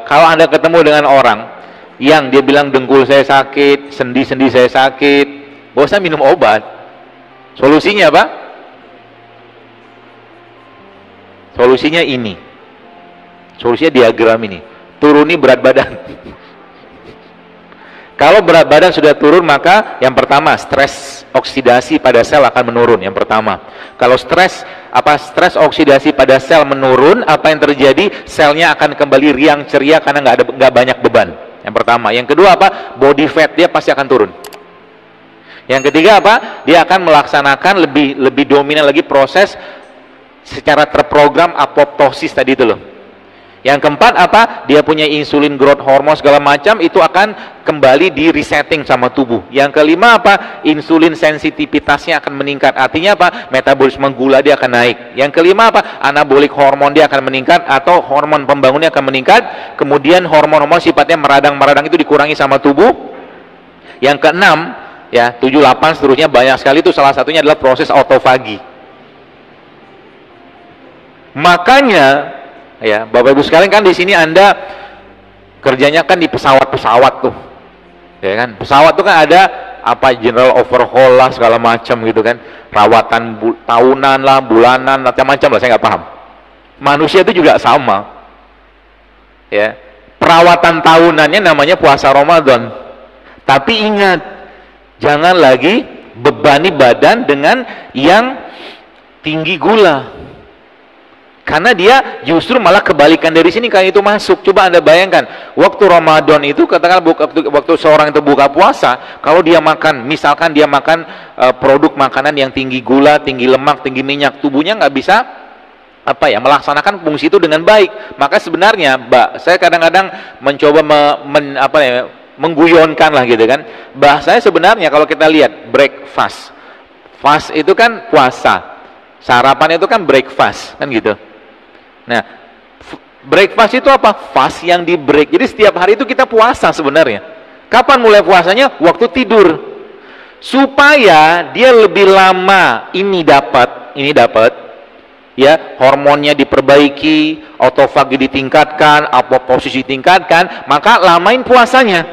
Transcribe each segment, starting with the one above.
kalau Anda ketemu dengan orang yang dia bilang dengkul saya sakit, sendi-sendi saya sakit, gak usah minum obat. Solusinya apa? Solusinya ini. Solusinya diagram ini. Turuni berat badan. Kalau berat badan sudah turun, maka yang pertama, stres oksidasi pada sel akan menurun. Yang pertama, kalau stres oksidasi pada sel menurun, apa yang terjadi? Selnya akan kembali riang ceria karena nggak banyak beban. Yang pertama. Yang kedua apa? Body fat dia pasti akan turun. Yang ketiga apa? Dia akan melaksanakan lebih dominan lagi proses secara terprogram apoptosis tadi itu loh. Yang keempat apa? Dia punya insulin, growth hormone segala macam, itu akan kembali di resetting sama tubuh. Yang kelima apa? Insulin sensitivitasnya akan meningkat. Artinya apa? Metabolisme gula dia akan naik. Yang kelima apa? Anabolic hormone dia akan meningkat atau hormon pembangunnya akan meningkat. Kemudian hormon-hormon sifatnya meradang-meradang itu dikurangi sama tubuh. Yang keenam, ya 7, 8 seterusnya banyak sekali, itu salah satunya adalah proses autofagi. Makanya ya, Bapak Ibu sekalian, kan di sini Anda kerjanya kan di pesawat-pesawat tuh. Ya kan? Pesawat tuh kan ada apa, general overhaul lah segala macam gitu kan. Rawatan tahunan lah, bulanan, macam-macam lah, saya nggak paham. Manusia itu juga sama. Ya. Perawatan tahunannya namanya puasa Ramadan. Tapi ingat, jangan lagi bebani badan dengan yang tinggi gula. Karena dia justru malah kebalikan dari sini kalau itu masuk. Coba Anda bayangkan, waktu Ramadan itu, katakanlah waktu seorang itu buka puasa, kalau dia makan, misalkan dia makan produk makanan yang tinggi gula, tinggi lemak, tinggi minyak, tubuhnya nggak bisa melaksanakan fungsi itu dengan baik. Maka sebenarnya, saya kadang-kadang mencoba mengguyonkan lah gitu kan. Bahasanya sebenarnya kalau kita lihat breakfast, fast itu kan puasa, sarapan itu kan breakfast kan gitu. Nah, breakfast itu apa? Fast yang di break. Jadi setiap hari itu kita puasa sebenarnya. Kapan mulai puasanya? Waktu tidur. Supaya dia lebih lama ini dapat, ya, hormonnya diperbaiki, autofagi ditingkatkan, apoptosis ditingkatkan, maka lamain puasanya.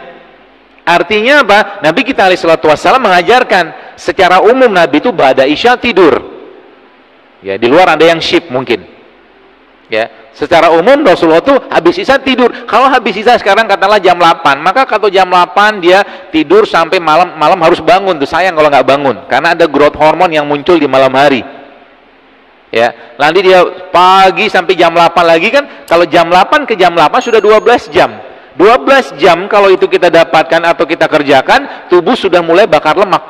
Artinya apa? Nabi kita alaihi salatu wassalam mengajarkan secara umum, Nabi itu ba'da isya tidur. Ya, di luar ada yang shift mungkin. Ya, secara umum Rasulullah tuh habis isya tidur. Kalau habis isya sekarang katakanlah jam 8, maka kalau jam 8 dia tidur sampai malam harus bangun. Tuh sayang kalau nggak bangun, karena ada growth hormone yang muncul di malam hari. Ya, nanti dia pagi sampai jam 8 lagi kan. Kalau jam 8 ke jam 8 sudah 12 jam. 12 jam kalau itu kita dapatkan atau kita kerjakan, tubuh sudah mulai bakar lemak.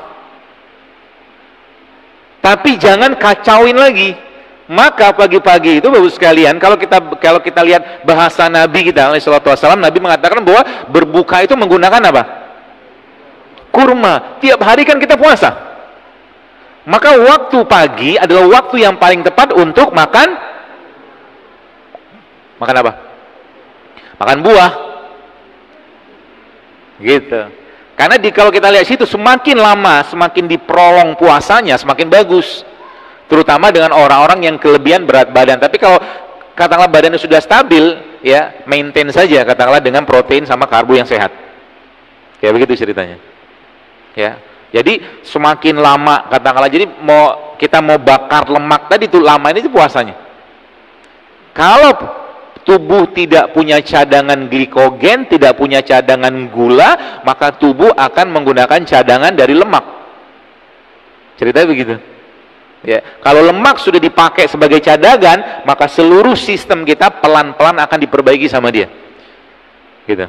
Tapi jangan kacauin lagi. Maka pagi-pagi itu Bapak sekalian, kalau kita lihat bahasa Nabi kita alaihi salatu wassalam, Nabi mengatakan bahwa berbuka itu menggunakan apa? Kurma. Tiap hari kan kita puasa. Maka waktu pagi adalah waktu yang paling tepat untuk makan apa? Makan buah. Gitu. Karena kalau kita lihat situ, semakin lama, semakin diprolong puasanya, semakin bagus. Terutama dengan orang-orang yang kelebihan berat badan. Tapi kalau katakanlah badannya sudah stabil, ya maintain saja katakanlah dengan protein sama karbo yang sehat. Ya begitu ceritanya. Ya. Jadi semakin lama katakanlah, jadi kita mau bakar lemak tadi tuh, lama ini tuh puasanya. Kalau tubuh tidak punya cadangan glikogen, tidak punya cadangan gula, maka tubuh akan menggunakan cadangan dari lemak. Ceritanya begitu. Ya, kalau lemak sudah dipakai sebagai cadangan, maka seluruh sistem kita pelan-pelan akan diperbaiki sama dia. Gitu.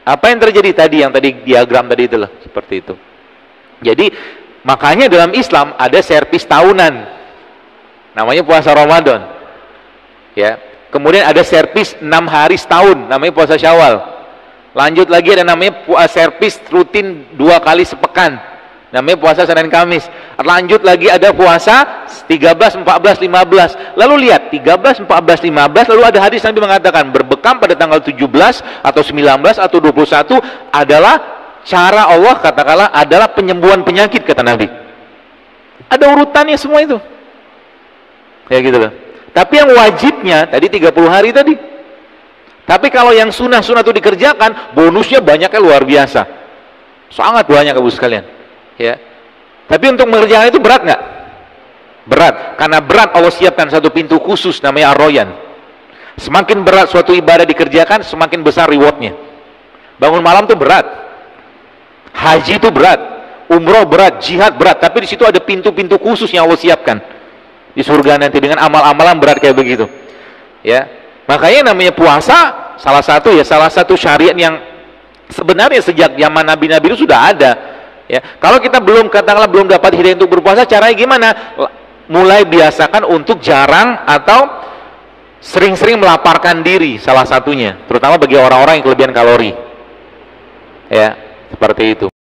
Apa yang terjadi tadi, yang tadi diagram tadi itulah seperti itu. Jadi makanya dalam Islam ada servis tahunan, namanya puasa Ramadan. Ya. Kemudian ada servis 6 hari setahun, namanya puasa Syawal. Lanjut lagi ada namanya servis rutin 2 kali sepekan, namanya puasa Senin Kamis. Lanjut lagi ada puasa 13, 14, 15. Lalu lihat 13, 14, 15, lalu ada hadis Nabi mengatakan berbekam pada tanggal 17 atau 19 atau 21 adalah cara Allah, katakanlah adalah penyembuhan penyakit, kata Nabi. Ada urutannya semua itu. Ya gitu loh. Tapi yang wajibnya tadi 30 hari tadi. Tapi kalau yang sunnah-sunnah itu dikerjakan, bonusnya banyaknya luar biasa. Sangat banyak Ibu sekalian. Ya. Tapi untuk mengerjakan itu berat nggak? Berat. Karena berat Allah siapkan satu pintu khusus namanya Ar-Royan. Semakin berat suatu ibadah dikerjakan, semakin besar rewardnya. Bangun malam itu berat. Haji itu berat. Umroh berat, jihad berat. Tapi di situ ada pintu-pintu khusus yang Allah siapkan di surga nanti dengan amal-amalan berat kayak begitu. Ya. Makanya namanya puasa salah satu syariat yang sebenarnya sejak zaman nabi-nabi itu sudah ada. Ya, kalau kita belum katakanlah belum dapat hidayah untuk berpuasa, caranya gimana? Mulai biasakan untuk jarang atau sering-sering melaparkan diri, salah satunya, terutama bagi orang-orang yang kelebihan kalori. Ya, seperti itu.